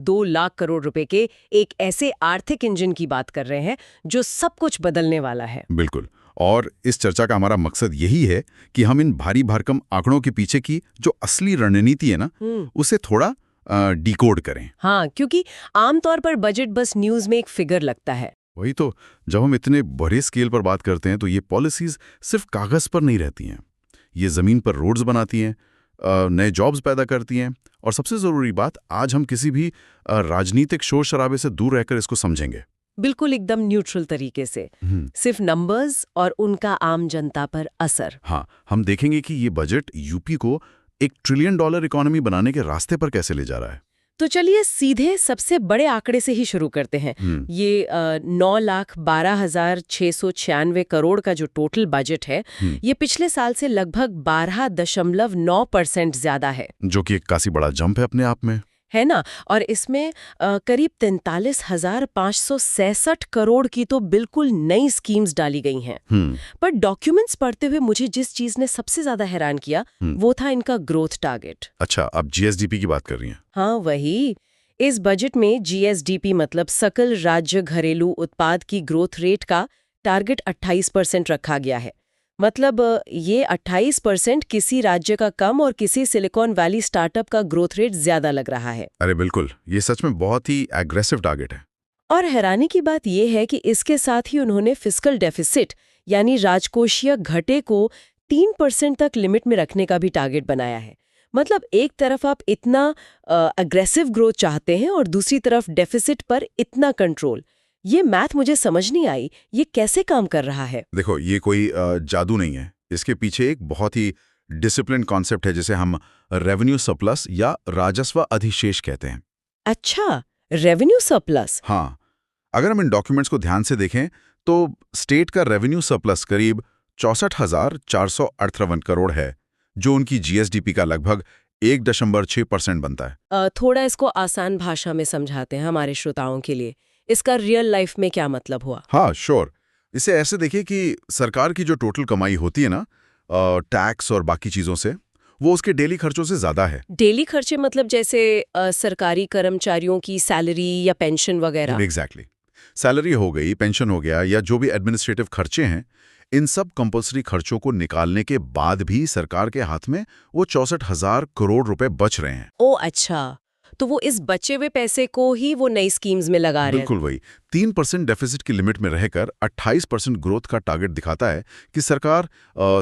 2 लाख करोड़ रुपए के एक ऐसे आर्थिक इंजन की बात कर रहे हैं जो सब कुछ बदलने वाला है। बिल्कुल। और इस चर्चा का हमारा मकसद यही है कि हम इन भारी भरकम आंकड़ों के पीछे की जो असली रणनीति है ना, उसे थोड़ा डिकोड करें। हाँ, क्योंकि आमतौर पर बजट बस न्यूज में एक फिगर लगता है। वही तो, जब हम इतने बड़े स्केल पर बात करते हैं तो ये पॉलिसीज सिर्फ कागज पर नहीं रहती हैं। ये जमीन पर रोड्स बनाती हैं, नए जॉब्स पैदा करती हैं, और सबसे जरूरी बात, आज हम किसी भी राजनीतिक शोर शराबे से दूर रहकर इसको समझेंगे। बिल्कुल एकदम न्यूट्रल तरीके से, सिर्फ नंबर्स और उनका आम जनता पर असर। हाँ, हम देखेंगे कि ये बजट यूपी को $1 ट्रिलियन इकोनॉमी बनाने के रास्ते पर कैसे ले जा रहा है। तो चलिए सीधे सबसे बड़े आंकड़े से ही शुरू करते हैं। ये 9,12,696 करोड़ का जो टोटल बजट है, ये पिछले साल से लगभग 12.9% ज्यादा है, जो कि एक काफी बड़ा जंप है अपने आप में, है ना। और इसमें करीब 43,566 करोड़ की तो बिल्कुल नई स्कीम्स डाली गई हैं। पर डॉक्यूमेंट्स पढ़ते हुए मुझे जिस चीज ने सबसे ज्यादा हैरान किया वो था इनका ग्रोथ टारगेट। अच्छा, आप जीएसडीपी की बात कर रही हैं? हाँ, वही। इस बजट में जीएसडीपी मतलब सकल राज्य घरेलू उत्पाद की ग्रोथ रेट का टारगेट 28% रखा गया है। मतलब ये 28% किसी राज्य का कम और किसी सिलिकॉन वैली स्टार्टअप का ग्रोथ रेट ज्यादा लग रहा है। अरे बिल्कुल, ये सच में बहुत ही एग्रेसिव टारगेट है। और हैरानी की बात यह है कि इसके साथ ही उन्होंने फिस्कल डेफिसिट यानी राजकोषीय घाटे को 3% तक लिमिट में रखने का भी टारगेट बनाया है। मतलब एक तरफ आप इतना अग्रेसिव ग्रोथ चाहते हैं और दूसरी तरफ डेफिसिट पर इतना कंट्रोल। ये मैथ मुझे समझ नहीं आई, ये कैसे काम कर रहा है? देखो, ये कोई जादू नहीं है। इसके पीछे एक बहुत ही डिसिप्लिन कॉन्सेप्ट है, जिसे हम रेवेन्यू सरप्लस या राजस्व अधिशेष कहते हैं। अच्छा, रेवेन्यू सरप्लस। हाँ, अगर हम इन डॉक्यूमेंट्स को ध्यान से देखें तो स्टेट का रेवेन्यू सरप्लस करीब 64,458 करोड़ है, जो उनकी जीएसडीपी का लगभग 1.6% बनता है। थोड़ा इसको आसान भाषा में समझाते हैं हमारे श्रोताओं के लिए। इसका रियल लाइफ में क्या मतलब हुआ? हाँ, श्योर। इसे ऐसे देखिए कि सरकार की जो टोटल कमाई होती है ना, टैक्स और बाकी चीजों से, वो उसके डेली खर्चों से ज्यादा है। डेली खर्चे मतलब जैसे सरकारी कर्मचारियों की सैलरी या पेंशन वगैरह? एग्जैक्टली। सैलरी हो गई, पेंशन हो गया, या जो भी एडमिनिस्ट्रेटिव खर्चे हैं, इन सब कंपल्सरी खर्चों को निकालने के बाद भी सरकार के हाथ में वो 64,000 करोड़ रुपए बच रहे हैं। ओ अच्छा, तो वो इस बचे हुए पैसे को ही वो नई स्कीम्स में लगा रहे हैं। बिल्कुल वही। 3% डेफिसिट की लिमिट में रहकर 28% ग्रोथ का टारगेट दिखाता है कि सरकार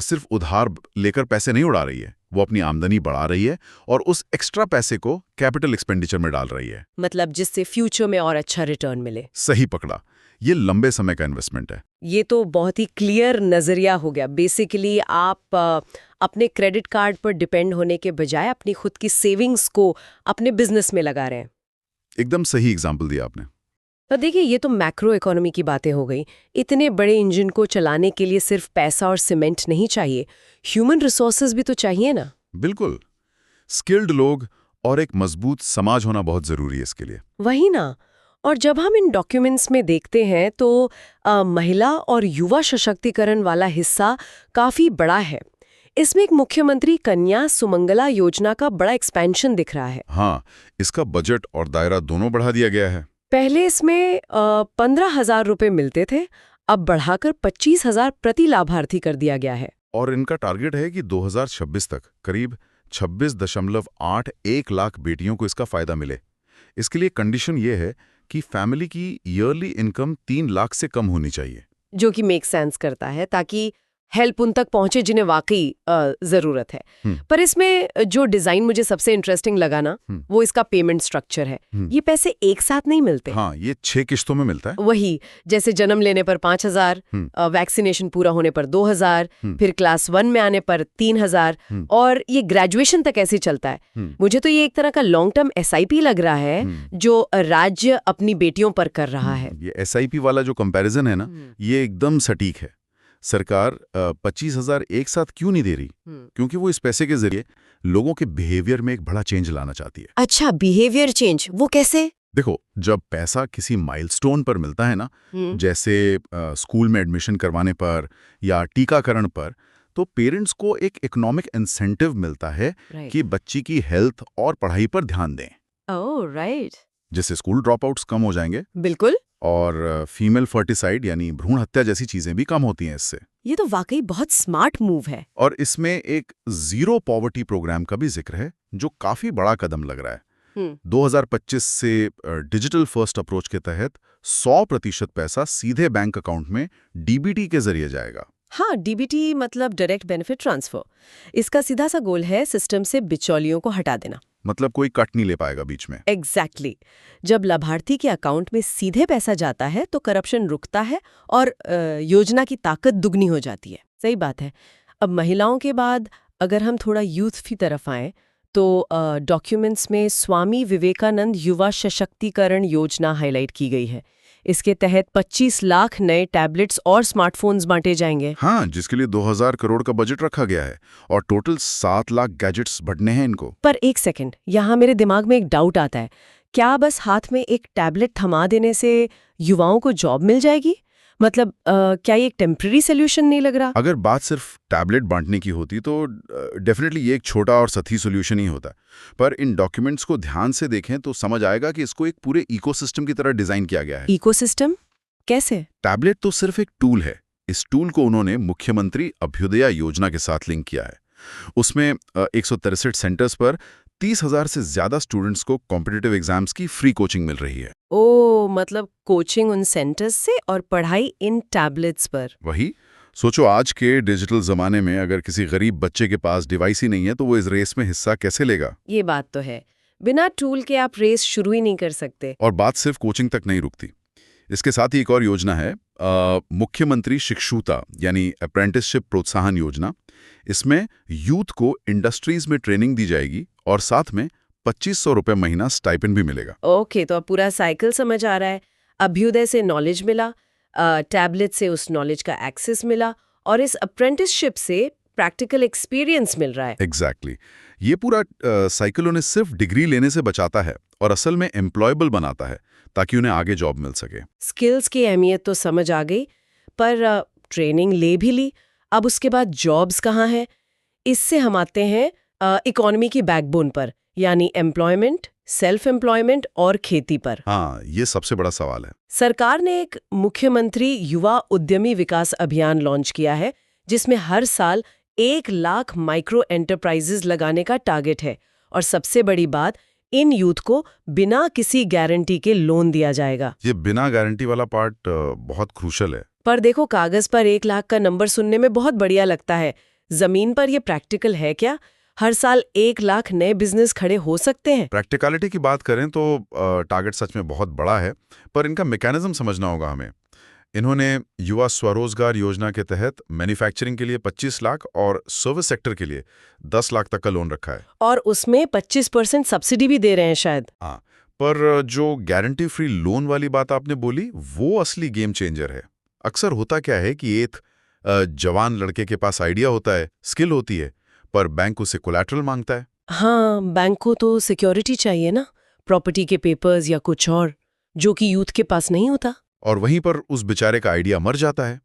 सिर्फ उधार लेकर पैसे नहीं उड़ा रही है, वो अपनी आमदनी बढ़ा रही है और उस एक्स्ट्रा पैसे को कैपिटल एक्सपेंडिचर में डाल रही है। मतलब जिससे फ्यूचर में और अच्छा रिटर्न मिले। सही पकड़ा, ये लंबे समय का इन्वेस्टमेंट है। ये तो बहुत ही क्लियर नजरिया हो गया। बेसिकली आप अपने क्रेडिट कार्ड पर डिपेंड होने के बजाय अपनी खुद की सेविंग्स को अपने बिजनेस में लगा रहे हैं। एकदम सही एग्जाम्पल दिया आपने। तो देखिए, ये तो मैक्रो इकोनॉमी की बातें हो गई। इतने बड़े इंजन को चलाने के लिए सिर्फ पैसा और सीमेंट नहीं चाहिए, ह्यूमन रिसोर्सेज भी तो चाहिए ना। बिल्कुल, स्किल्ड लोग और एक मजबूत समाज होना बहुत जरूरी है इसके लिए। वही ना। और जब हम इन डॉक्यूमेंट्स में देखते हैं तो महिला और युवा सशक्तिकरण वाला हिस्सा काफी बड़ा है। इसमें एक मुख्यमंत्री कन्या सुमंगला योजना का बड़ा एक्सपेंशन दिख रहा है। हाँ, इसका बजट और दायरा दोनों बढ़ा दिया गया है। पहले इसमें 15,000 रुपए मिलते थे, अब बढ़ाकर 25,000 प्रति लाभार्थी कर दिया गया है। और इनका टारगेट है कि 2026 तक करीब 26.81 लाख बेटियों को इसका फायदा मिले। इसके लिए कंडीशन ये है कि फैमिली की ईयरली इनकम 3 लाख से कम होनी चाहिए। जो कि मेक सेंस करता है, ताकि हेल्प उन तक पहुंचे जिन्हें वाकई जरूरत है। पर इसमें जो डिजाइन मुझे सबसे इंटरेस्टिंग लगा ना, वो इसका पेमेंट स्ट्रक्चर है। ये पैसे एक साथ नहीं मिलते। हाँ, ये 6 किश्तों में मिलता है। वही, जैसे जन्म लेने पर 5,000, वैक्सीनेशन पूरा होने पर 2,000, फिर क्लास 1 में आने पर 3,000, और ये ग्रेजुएशन तक ऐसे चलता है। मुझे तो ये एक तरह का लॉन्ग टर्म SIP लग रहा है, जो राज्य अपनी बेटियों पर कर रहा है। ये SIP वाला जो कंपैरिजन है ना, ये एकदम सटीक है। सरकार 25,000 एक साथ क्यों नहीं दे रही? क्योंकि वो इस पैसे के जरिए लोगों के बिहेवियर में एक बड़ा चेंज लाना चाहती है। अच्छा, बिहेवियर चेंज, वो कैसे? देखो, जब पैसा किसी माइलस्टोन पर मिलता है ना, जैसे स्कूल में एडमिशन करवाने पर या टीकाकरण पर, तो पेरेंट्स को एक इकोनॉमिक इंसेंटिव मिलता है कि बच्ची की हेल्थ और पढ़ाई पर ध्यान दें। Oh right. जिससे स्कूल ड्रॉपआउट्स कम हो जाएंगे बिल्कुल। और फीमेल फर्टिसाइड यानी भ्रूण हत्या जैसी चीजें भी कम होती हैं इससे। ये तो वाकई बहुत स्मार्ट मूव है। और इसमें एक जीरो पॉवर्टी प्रोग्राम का भी जिक्र है, जो काफी बड़ा कदम लग रहा है। 2025 से डिजिटल फर्स्ट अप्रोच के तहत 100% पैसा सीधे बैंक अकाउंट में डीबीटी के जरिए जाएगा। हाँ, डीबीटी मतलब डायरेक्ट बेनिफिट ट्रांसफर। इसका सीधा सा गोल है सिस्टम से बिचौलियों को हटा देना। मतलब कोई कट नहीं ले पाएगा बीच में। एग्जैक्टली। जब लाभार्थी के अकाउंट में सीधे पैसा जाता है तो करप्शन रुकता है और योजना की ताकत दुगनी हो जाती है। सही बात है। अब महिलाओं के बाद अगर हम थोड़ा यूथ की तरफ आएं तो डॉक्यूमेंट्स में स्वामी विवेकानंद युवा सशक्तिकरण योजना हाईलाइट की गई है। इसके तहत 25 लाख नए टैबलेट्स और स्मार्टफोन्स बांटे जाएंगे। हाँ, जिसके लिए 2000 करोड़ का बजट रखा गया है और टोटल 7 लाख गैजेट्स बढ़ने हैं इनको। पर एक सेकंड, यहाँ मेरे दिमाग में एक डाउट आता है। क्या बस हाथ में एक टैबलेट थमा देने से युवाओं को जॉब मिल जाएगी? मतलब क्या ये एक टेम्पररी सोल्यूशन नहीं लग रहा? अगर बात सिर्फ टैबलेट बांटने की होती तो डेफिनेटली ये एक छोटा और सतही सोल्यूशन ही होता। पर इन डॉक्यूमेंट्स को ध्यान से देखें तो समझ आएगा कि इसको एक पूरे इकोसिस्टम की तरह डिजाइन किया गया है। इकोसिस्टम कैसे? टैबलेट तो सिर्फ एक टूल है। इस टूल को उन्होंने मुख्यमंत्री अभ्युदय योजना के साथ लिंक किया है। उसमें 163 सेंटर्स पर 30,000 से ज्यादा स्टूडेंट्स को कॉम्पिटिटिव एग्जाम्स की फ्री कोचिंग मिल रही है। ओ, मतलब कोचिंग उन सेंटर्स से और पढ़ाई इन टैबलेट्स पर। वही सोचो, आज के डिजिटल जमाने में अगर किसी गरीब बच्चे के पास डिवाइस ही नहीं है तो वो इस रेस में हिस्सा कैसे लेगा? ये बात तो है। बिना टूल के आप रेस शुरू ही नहीं कर सकते। और बात सिर्फ कोचिंग तक नहीं रुकती। इसके साथ ही एक और योजना है, मुख्यमंत्री शिक्षुता यानी अप्रेंटिसशिप प्रोत्साहन योजना। इसमें यूथ को इंडस्ट्रीज में ट्रेनिंग दी जाएगी और साथ में 2500 रुपये महीना स्टाइपेंड भी मिलेगा। ओके, तो अब पूरा साइकिल समझ आ रहा है। अभ्युदय से नॉलेज मिला, टैबलेट से उस नॉलेज का एक्सेस मिला और इस अप्रेंटिसशिप से प्रैक्टिकल एक्सपीरियंस मिल रहा है। एग्जैक्टली। ये पूरा साइकिल उन्हें सिर्फ डिग्री लेने से बचाता है और असल में एम्प्लॉयबल बनाता है ताकि उन्हें आगे जॉब मिल सके। स्किल्स की अहमियत तो समझ आ गई, पर ट्रेनिंग ले भी ली। अब उसके बाद जॉब्स कहाँ हैं? इससे हम आते हैं इकोनॉमी की बैकबोन पर, यानी एम्प्लॉयमेंट, सेल्फ एम्प्लॉयमेंट और खेती पर। हाँ, ये सबसे बड़ा सवाल है। सरकार ने एक मुख्यमंत्री युवा उद्यमी विकास अभियान लॉन्च किया है, जिसमें हर साल 1 लाख माइक्रो एंटरप्राइजेज लगाने का टारगेट है। और सबसे बड़ी बात, इन यूथ को बिना किसी गारंटी के लोन दिया जाएगा। ये बिना गारंटी वाला पार्ट बहुत क्रूशल है। पर देखो, कागज पर 1 लाख का नंबर सुनने में बहुत बढ़िया लगता है। जमीन पर ये प्रैक्टिकल है क्या? हर साल 1 लाख नए बिजनेस खड़े हो सकते हैं? प्रैक्टिकलिटी की बात करें तो टारगेट सच में बहुत बड़ा है, पर इनका मैकेनिज्म समझना होगा हमें। इन्होंने युवा स्वरोजगार योजना के तहत मैन्युफैक्चरिंग के लिए 25 लाख और सर्विस सेक्टर के लिए 10 लाख तक का लोन रखा है। और उसमें 25% सब्सिडी भी दे रहे हैं शायद। हाँ, पर जो गारंटी फ्री लोन वाली बात आपने बोली, वो असली गेम चेंजर है। अक्सर होता क्या है कि एक जवान लड़के के पास आइडिया होता है, स्किल होती है, पर बैंक उसे कोलैटरल मांगता है। हाँ, बैंक को तो सिक्योरिटी चाहिए ना, प्रॉपर्टी के पेपर्स या कुछ और, जो कि यूथ के पास नहीं होता। और वहीं पर उस बेचारे का आइडिया मर जाता है।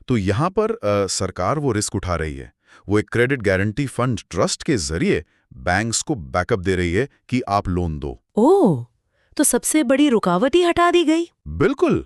तो यहाँ पर सरकार वो रिस्क उठा रही है। वो एक क्रेडिट गारंटी फंड ट्रस्ट के जरिए बैंक्स को बैकअप दे रही है कि आप लोन दो। ओह, तो सबसे बड़ी रुकावट ही हटा दी गई। बिल्कुल।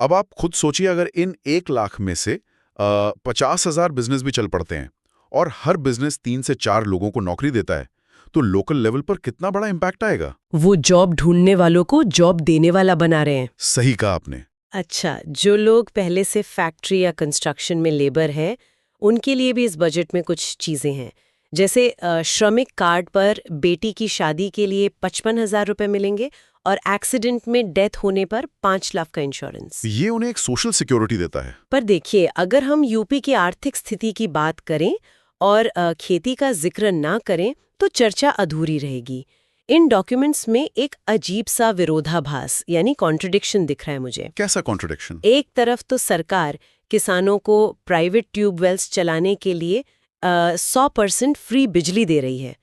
अब आप खुद सोचिए, अगर इन 1 लाख में से 50,000 बिजनेस भी चल पड़ते हैं और हर बिजनेस 3 से 4 लोगों को नौकरी देता है, तो लोकल लेवल पर कितना बड़ा इंपैक्ट आएगा। वो जॉब ढूंढने वालों को जॉब देने वाला बना रहे हैं। सही कहा आपने। अच्छा, जो लोग पहले से फैक्ट्री या कंस्ट्रक्शन में लेबर है, उनके लिए भी इस बजट में कुछ चीजें हैं। जैसे श्रमिक कार्ड पर बेटी की शादी के लिए 55,000 रुपए मिलेंगे और एक्सीडेंट में डेथ होने पर 5 लाख का इंश्योरेंस। ये उन्हें एक सोशल सिक्योरिटी देता है। पर देखिए, अगर हम यूपी की आर्थिक स्थिति की बात करें और खेती का जिक्र ना करें तो चर्चा अधूरी रहेगी। इन डॉक्यूमेंट्स में एक अजीब सा विरोधाभास यानी कॉन्ट्रडिक्शन दिख रहा है मुझे। कैसा कॉन्ट्रडिक्शन? एक तरफ तो सरकार किसानों को प्राइवेट ट्यूबवेल्स चलाने के लिए 100% फ्री बिजली दे रही है,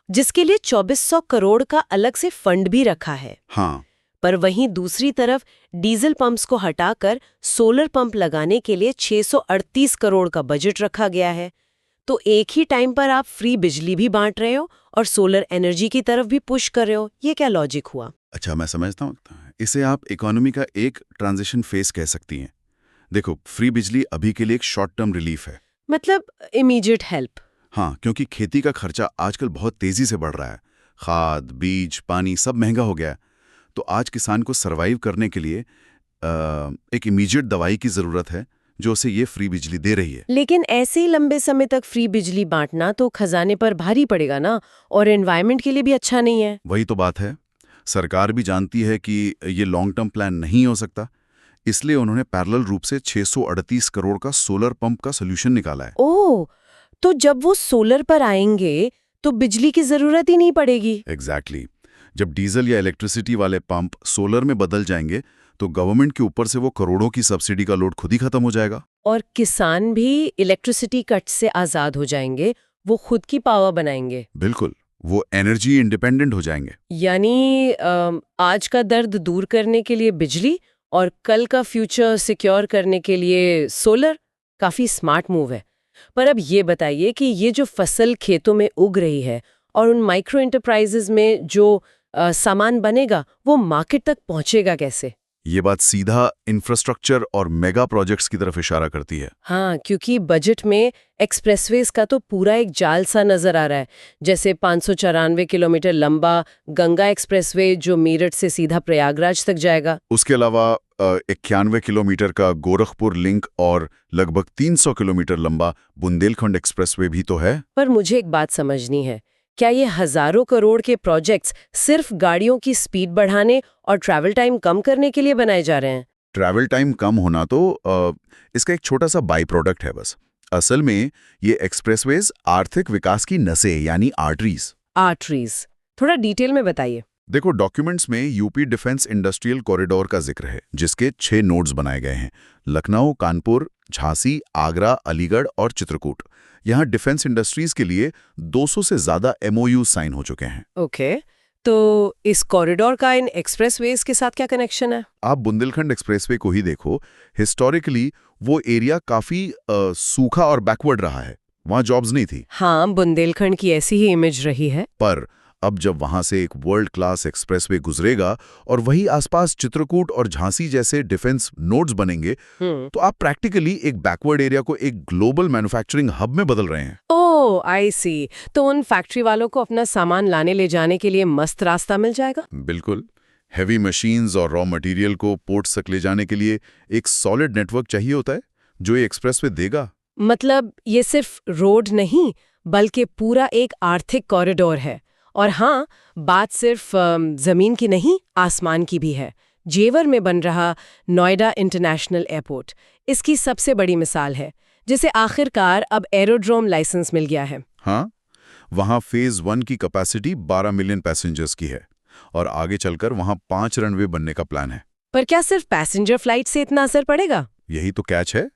जिसके लिए 2400 करोड़ का अलग से फंड भी रखा है। हाँ, पर वहीं दूसरी तरफ डीजल पंप्स को हटाकर सोलर पंप लगाने के लिए 638 करोड़ का बजट रखा गया है। तो एक ही टाइम पर आप फ्री बिजली भी बांट रहे हो और सोलर एनर्जी की तरफ भी पुश कर रहे हो। ये क्या लॉजिक हुआ? अच्छा, मैं समझता हूँ। इसे आप इकोनॉमी का एक ट्रांजिशन फेस कह सकती हैं। देखो, फ्री बिजली अभी के लिए एक शॉर्ट टर्म रिलीफ है। मतलब इमीडिएट हेल्प। हाँ, क्योंकि खेती का खर्चा आजकल बहुत तेजी से बढ़ रहा है। खाद, बीज, पानी सब महंगा हो गया है। तो आज किसान को सरवाइव करने के लिए एक इमीडिएट दवाई की ज़रूरत है, जो उसे ये फ्री बिजली दे रही है। लेकिन ऐसे ही लंबे समय तक फ्री बिजली बांटना तो खजाने पर भारी पड़ेगा ना, और एनवायरनमेंट के लिए भी अच्छा नहीं है। वही तो बात है। सरकार भी जानती है कि ये लॉन्ग टर्म प्लान नहीं हो सकता, इसलिए उन्होंने पैरेलल रूप से 638 करोड़ का सोलर पंप का सोल्यूशन निकाला है। ओह, तो जब वो सोलर पर आएंगे तो बिजली की जरूरत ही नहीं पड़ेगी। एग्जैक्टली। जब डीजल या इलेक्ट्रिसिटी वाले पंप सोलर में बदल जाएंगे, तो गवर्नमेंट के ऊपर से वो करोड़ों की सब्सिडी का लोड खुद ही खत्म हो जाएगा। और किसान भी इलेक्ट्रिसिटी कट से आजाद हो जाएंगे, वो खुद की पावर बनाएंगे। बिल्कुल, वो एनर्जी इंडिपेंडेंट हो जाएंगे। यानी आज का दर्द दूर करने के लिए बिजली और कल का फ्यूचर सिक्योर करने के लिए सोलर। काफी स्मार्ट मूव है। पर अब ये बताइए कि ये जो फसल खेतों में उग रही है और उन माइक्रो एंटरप्राइजेज में जो सामान बनेगा, वो मार्केट तक पहुंचेगा कैसे? ये बात सीधा इंफ्रास्ट्रक्चर और मेगा प्रोजेक्ट्स की तरफ इशारा करती है। हाँ, क्योंकि बजट में एक्सप्रेसवेज का तो पूरा एक जाल सा नजर आ रहा है। जैसे 594 किलोमीटर लंबा गंगा एक्सप्रेसवे जो मेरठ से सीधा प्रयागराज तक जाएगा। उसके अलावा 91 किलोमीटर का गोरखपुर लिंक और लगभग 300 किलोमीटर लंबा बुंदेलखंड एक्सप्रेसवे भी तो है। पर मुझे एक बात समझनी है, क्या ये हजारों करोड़ के प्रोजेक्ट्स सिर्फ गाड़ियों की स्पीड बढ़ाने और ट्रैवल टाइम कम करने के लिए बनाए जा रहे हैं? ट्रैवल टाइम कम होना तो इसका एक छोटा सा बाई प्रोडक्ट है बस। असल में ये एक्सप्रेसवेज आर्थिक विकास की नसें यानी आर्टरीज। आर्टरीज, थोड़ा डिटेल में बताइए। देखो, डॉक्यूमेंट्स में यूपी डिफेंस इंडस्ट्रियल कॉरिडोर का जिक्र है, जिसके 6 नोड्स बनाए गए हैं। लखनऊ, कानपुर, झांसी, आगरा, अलीगढ़ और चित्रकूट। यहाँ डिफेंस इंडस्ट्रीज के लिए 200 से ज्यादा MOU साइन हो चुके हैं। ओके, तो इस कॉरिडोर का इन एक्सप्रेसवेज के साथ क्या कनेक्शन है? आप बुंदेलखंड एक्सप्रेसवे को ही देखो। हिस्टोरिकली वो एरिया काफी सूखा और बैकवर्ड रहा है। वहाँ जॉब्स नहीं थी। हाँ, बुंदेलखंड की ऐसी ही इमेज रही है। पर अब जब वहां से एक वर्ल्ड क्लास एक्सप्रेसवे गुजरेगा और वही आसपास चित्रकूट और झांसी जैसे डिफेंस नोड्स बनेंगे, तो आप प्रैक्टिकली एक बैकवर्ड एरिया को एक ग्लोबल मैन्युफैक्चरिंग हब में बदल रहे हैं। ओह, आई सी। तो उन फैक्ट्री वालों को अपना सामान लाने ले जाने के लिए मस्त रास्ता मिल जाएगा। बिल्कुल। हैवी मशीन्स और रॉ मटेरियल को पोर्ट्स तक ले जाने के लिए एक सॉलिड नेटवर्क चाहिए होता है, जो ये एक्सप्रेसवे देगा। मतलब ये सिर्फ रोड नहीं, बल्कि पूरा एक आर्थिक कॉरिडोर है। और हाँ, बात सिर्फ जमीन की नहीं, आसमान की भी है। जेवर में बन रहा नोएडा इंटरनेशनल एयरपोर्ट इसकी सबसे बड़ी मिसाल है, जिसे आखिरकार अब एरोड्रोम लाइसेंस मिल गया है। हाँ, वहाँ फेज 1 की कैपेसिटी 12 मिलियन पैसेंजर्स की है और आगे चलकर वहाँ 5 रनवे बनने का प्लान है। पर क्या सिर्फ पैसेंजर फ्लाइट से इतना असर पड़ेगा? यही तो कैच है।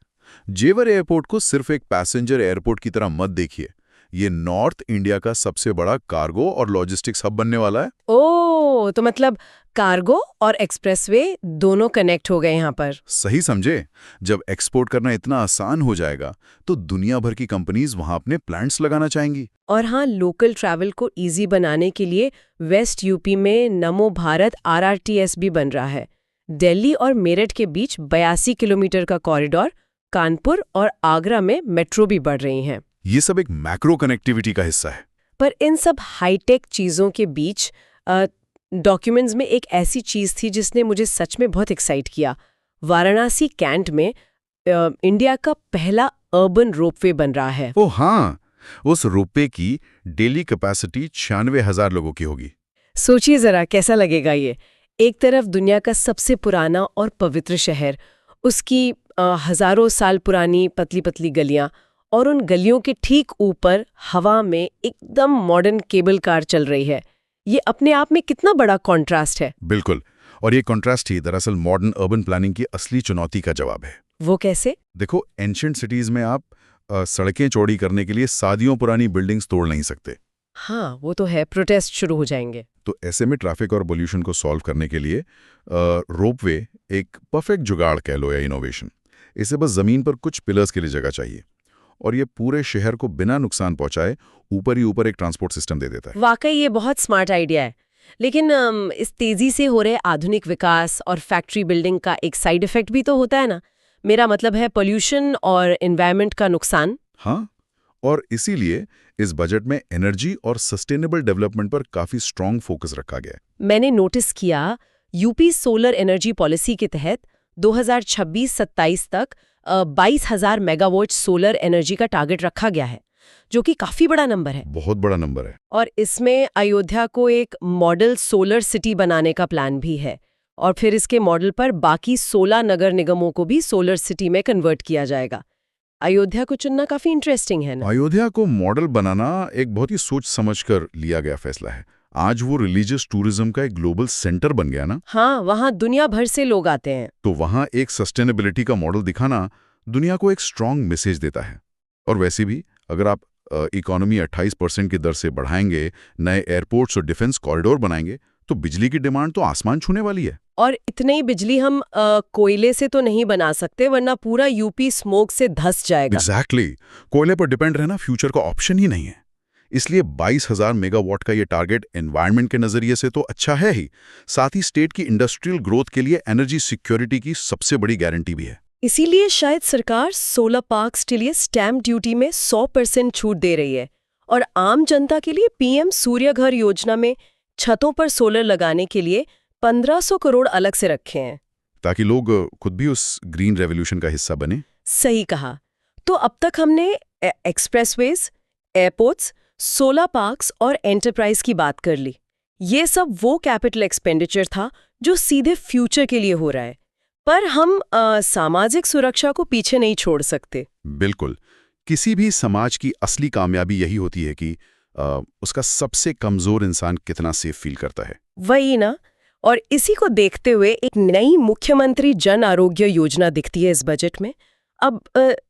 जेवर एयरपोर्ट को सिर्फ एक पैसेंजर एयरपोर्ट की तरह मत देखिए। ये नॉर्थ इंडिया का सबसे बड़ा कार्गो और लॉजिस्टिक्स हब बनने वाला है। ओह, तो मतलब कार्गो और एक्सप्रेसवे दोनों कनेक्ट हो गए यहाँ पर। सही समझे। जब एक्सपोर्ट करना इतना आसान हो जाएगा, तो दुनिया भर की कंपनीज वहां अपने प्लांट्स लगाना चाहेंगी। और हाँ, लोकल ट्रैवल को इजी बनाने के लिए वेस्ट यूपी में नमो भारत RRTS भी बन रहा है। दिल्ली और मेरठ के बीच 82 किलोमीटर का कॉरिडोर, कानपुर और आगरा में मेट्रो भी बढ़ रही हैं। ये सब एक मैक्रो कनेक्टिविटी का हिस्सा है। पर इन सब हाईटेक चीज़ों के बीच डॉक्यूमेंट्स में एक ऐसी चीज़ थी जिसने मुझे सच में बहुत एक्साइट किया। वाराणसी कैंट में इंडिया का पहला अर्बन रोपवे बन रहा है। ओह हाँ, उस रोपवे की डेली कैपेसिटी 96,000 लोगों की होगी। सोचिए जरा, कैसा लगेगा ये। एक तरफ दुनिया का सबसे पुराना और पवित्र शहर, उसकी हजारों साल पुरानी पतली पतली गलियां, और उन गलियों के ठीक ऊपर हवा में एकदम मॉडर्न केबल कार चल रही है। ये अपने आप में कितना बड़ा कॉन्ट्रास्ट है। बिल्कुल, और ये कॉन्ट्रास्ट ही दरअसल मॉडर्न अर्बन प्लानिंग की असली चुनौती का जवाब है। वो कैसे? देखो, एंशिएंट सिटीज में आप सड़कें चौड़ी करने के लिए सदियों पुरानी बिल्डिंग्स तोड़ नहीं सकते। हाँ, वो तो है, प्रोटेस्ट शुरू हो जाएंगे। तो ऐसे में ट्रैफिक और पोल्यूशन को सॉल्व करने के लिए रोपवे एक परफेक्ट जुगाड़ कह लो या इनोवेशन। इसे बस जमीन पर कुछ पिलर्स के लिए जगह चाहिए और ये पूरे शहर को बिना नुकसान पहुंचाए ऊपर ही ऊपर एक ट्रांसपोर्ट सिस्टम दे देता है। वाकई ये बहुत स्मार्ट आइडिया है। लेकिन इस तेजी से हो रहे आधुनिक विकास और फैक्ट्री बिल्डिंग का एक साइड इफेक्ट भी तो होता है ना। मेरा मतलब है पोल्यूशन और एनवायरनमेंट का नुकसान। हाँ, और इसीलिए इस बजट में एनर्जी और सस्टेनेबल डेवलपमेंट पर काफी स्ट्रांग फोकस रखा गया है। मैंने नोटिस किया यूपी सोलर एनर्जी पॉलिसी के तहत 2026-27 तक 22,000 मेगावाट सोलर एनर्जी का टारगेट रखा गया है, जो कि काफी बड़ा नंबर है। बहुत बड़ा नंबर है। और इसमें अयोध्या को एक मॉडल सोलर सिटी बनाने का प्लान भी है, और फिर इसके मॉडल पर बाकी 16 नगर निगमों को भी सोलर सिटी में कन्वर्ट किया जाएगा। अयोध्या को चुनना काफी इंटरेस्टिंग है ना। अयोध्या को मॉडल बनाना एक बहुत ही सोच समझकर लिया गया फैसला है। आज वो रिलीजियस टूरिज्म का एक ग्लोबल सेंटर बन गया ना। हाँ, वहाँ दुनिया भर से लोग आते हैं। तो वहाँ एक सस्टेनेबिलिटी का मॉडल दिखाना दुनिया को एक स्ट्रांग मैसेज देता है। और वैसे भी अगर आप इकोनॉमी 28% की दर से बढ़ाएंगे, नए एयरपोर्ट्स और डिफेंस कॉरिडोर बनाएंगे, तो बिजली की डिमांड तो आसमान छूने वाली है। और इतनी बिजली हम कोयले से तो नहीं बना सकते, वरना पूरा यूपी स्मोक से धंस जाएगा। एग्जैक्टली। कोयले पर डिपेंड रहना फ्यूचर का ऑप्शन ही नहीं है। इसलिए 22,000 मेगावाट का ये टारगेट एनवायरनमेंट के नजरिए से तो अच्छा है ही, साथ ही स्टेट की इंडस्ट्रियल ग्रोथ के लिए एनर्जी सिक्योरिटी की सबसे बड़ी गारंटी भी है। इसीलिए शायद सरकार सोलर पार्क्स के लिए स्टैम्प ड्यूटी में 100% छूट दे रही है, और आम जनता के लिए पीएम सूर्य घर योजना में छतों पर सोलर लगाने के लिए 1500 करोड़ अलग से रखे हैं, ताकि लोग खुद भी उस ग्रीन रेवोल्यूशन का हिस्सा बने। सही कहा। तो अब तक हमने एक्सप्रेसवेज, एयरपोर्ट्स, सोलर पार्क्स और एंटरप्राइज की बात कर ली। ये सब वो कैपिटल एक्सपेंडिचर था जो सीधे फ्यूचर के लिए हो रहा है, पर हम सामाजिक सुरक्षा को पीछे नहीं छोड़ सकते। बिल्कुल। किसी भी समाज की असली कामयाबी यही होती है कि उसका सबसे कमजोर इंसान कितना सेफ फील करता है। वही ना। और इसी को देखते हुए एक नई मुख्यमंत्री जन आरोग्य योजना दिखती है इस बजट में। अब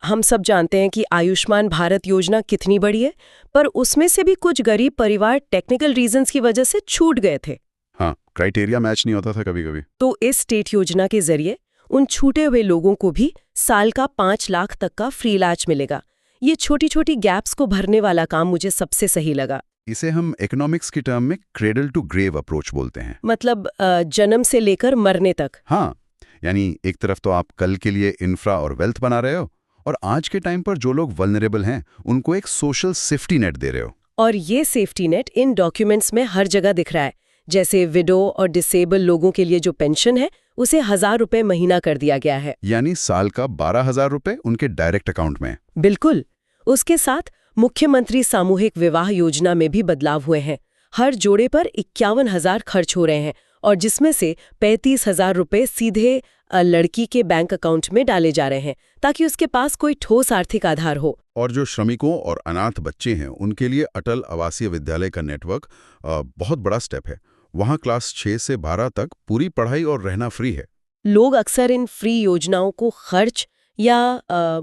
हम सब जानते हैं कि आयुष्मान भारत योजना कितनी बड़ी है, पर उसमें से भी कुछ गरीब परिवार टेक्निकल रीजंस की वजह से छूट गए थे। हाँ, क्राइटेरिया मैच नहीं होता था कभी-कभी। तो इस स्टेट योजना के जरिए उन छूटे हुए लोगों को भी साल का 5 लाख तक का फ्री इलाज मिलेगा। ये छोटी छोटी गैप्स को भरने वाला काम मुझे सबसे सही लगा। इसे हम इकोनॉमिक्स की टर्म में क्रेडल टू ग्रेव अप्रोच बोलते हैं। मतलब जन्म से लेकर मरने तक। हाँ, यानी एक तरफ तो आप कल के लिए इंफ्रा और वेल्थ बना रहे हो, और आज के टाइम पर जो लोग वल्नरेबल हैं उनको एक सोशल सेफ्टी नेट दे रहे हो। और ये सेफ्टी नेट इन डॉक्यूमेंट्स में हर जगह दिख रहा है। जैसे विडो और डिसेबल लोगों के लिए जो पेंशन है उसे 1,000 रुपए महीना कर दिया गया है, यानी साल का 12,000 रुपए उनके डायरेक्ट अकाउंट में। बिल्कुल। उसके साथ मुख्यमंत्री सामूहिक विवाह योजना में भी बदलाव हुए हैं। हर जोड़े पर 51,000 खर्च हो रहे हैं, और जिसमें से 35,000 रुपए सीधे लड़की के बैंक अकाउंट में डाले जा रहे हैं, ताकि उसके पास कोई ठोस आर्थिक आधार हो। और जो श्रमिकों और अनाथ बच्चे हैं उनके लिए अटल आवासीय विद्यालय का नेटवर्क बहुत बड़ा स्टेप है। वहाँ क्लास 6 से 12 तक पूरी पढ़ाई और रहना फ्री है। लोग अक्सर इन फ्री योजनाओं को खर्च या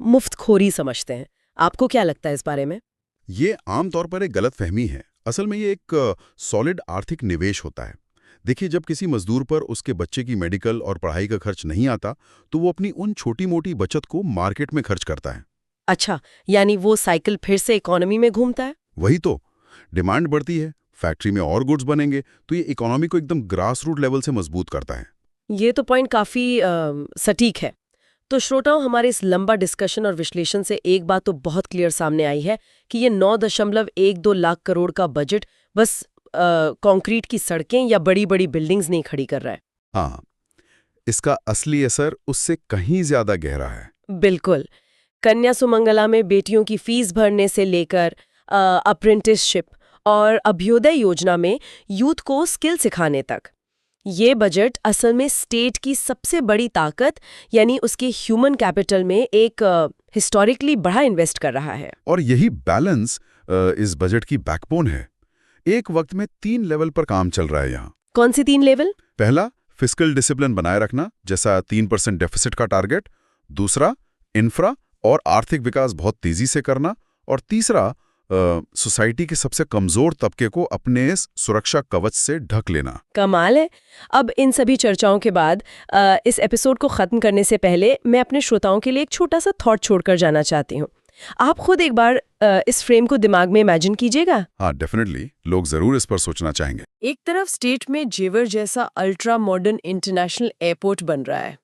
मुफ्तखोरी समझते हैं। आपको क्या लगता है इस बारे में? ये आमतौर पर एक गलतफहमी है। असल में ये एक सॉलिड आर्थिक निवेश होता है। देखिए, जब किसी मजदूर पर उसके बच्चे की मेडिकल और पढ़ाई का खर्च नहीं आता, तो वो अपनी उन छोटी मोटी बचत को मार्केट में खर्च करता है। अच्छा, यानी वो साइकिल फिर से इकोनॉमी में घूमता है। वही तो, डिमांड बढ़ती है, फैक्ट्री में और गुड्स बनेंगे, तो ये इकोनॉमी को एकदम ग्रास रूट लेवल से मजबूत करता है। ये तो पॉइंट काफी सटीक है। तो श्रोताओं, हमारे इस लंबा डिस्कशन और विश्लेषण से एक बात तो बहुत क्लियर सामने आई है कि ये 9.12 लाख करोड़ का बजट बस कंक्रीट की सड़कें या बड़ी बड़ी बिल्डिंग्स नहीं खड़ी कर रहा है। हाँ, इसका असली असर उससे कहीं ज्यादा गहरा है। बिल्कुल। कन्या सुमंगला में बेटियों की फीस भरने से लेकर अप्रेंटिसशिप और अभ्युदय योजना में यूथ को स्किल सिखाने तक, ये बजट असल में स्टेट की सबसे बड़ी ताकत यानी उसके ह्यूमन कैपिटल में एक हिस्टोरिकली बड़ा इन्वेस्ट कर रहा है। और यही बैलेंस इस बजट की बैकबोन है। एक वक्त में 3 लेवल पर काम चल रहा है यहाँ। कौन सी 3 लेवल? पहला, फिस्कल डिसिप्लिन बनाए रखना, जैसा 3% डेफिसिट का टारगेट। दूसरा, इंफ्रा और आर्थिक विकास बहुत तेजी से करना। और तीसरा, सोसाइटी के सबसे कमजोर तबके को अपने इस सुरक्षा कवच से ढक लेना। कमाल है। अब इन सभी चर्चाओं के बाद इस एपिसोड को खत्म करने से पहले मैं अपने श्रोताओं के लिए एक छोटा सा थॉट छोड़कर जाना चाहती हूँ। आप खुद एक बार इस फ्रेम को दिमाग में इमेजिन कीजिएगा। हाँ, डेफिनेटली लोग जरूर इस पर सोचना चाहेंगे। एक तरफ स्टेट में जेवर जैसा अल्ट्रा मॉडर्न इंटरनेशनल एयरपोर्ट बन रहा है,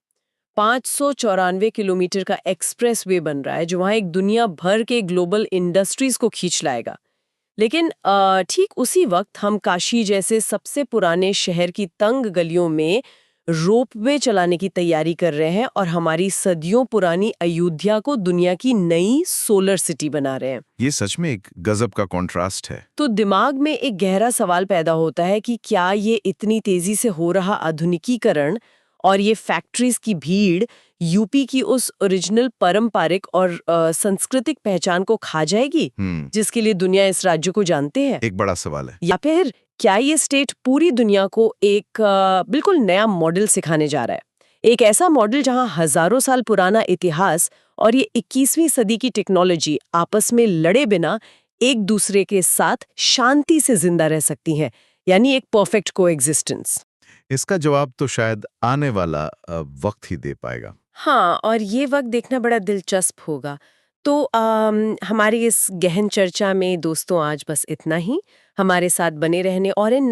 594 किलोमीटर का एक्सप्रेस वे बन रहा है जो वहाँ एक दुनिया भर के ग्लोबल इंडस्ट्रीज को खींच लाएगा। लेकिन ठीक उसी वक्त हम काशी जैसे सबसे पुराने शहर की तंग गलियों में रोपवे चलाने की तैयारी कर रहे हैं और हमारी सदियों पुरानी अयोध्या को दुनिया की नई सोलर सिटी बना रहे हैं। ये सच में एक गजब का कॉन्ट्रास्ट है। तो दिमाग में एक गहरा सवाल पैदा होता है कि क्या ये इतनी तेजी से हो रहा आधुनिकीकरण और ये फैक्ट्रीज की भीड़ यूपी की उस ओरिजिनल पारंपरिक और सांस्कृतिक पहचान को खा जाएगी जिसके लिए दुनिया इस राज्य को जानते हैं? एक बड़ा सवाल है। या फिर क्या ये स्टेट पूरी दुनिया को एक बिल्कुल नया मॉडल सिखाने जा रहा है, एक ऐसा मॉडल जहां हजारों साल पुराना इतिहास और ये 21वीं सदी की टेक्नोलॉजी आपस में लड़े बिना एक दूसरे के साथ शांति से जिंदा रह सकती हैं, यानी एक परफेक्ट कोएग्जिस्टेंस। इसका जवाब तो शायद आने वाला वक्त ही दे पाएगा। हाँ, और ये वक्त देखना बड़ा दिलचस्प होगा। तो हमारी इस गहन चर्चा में दोस्तों आज बस इतना ही। हमारे साथ बने रहने और इन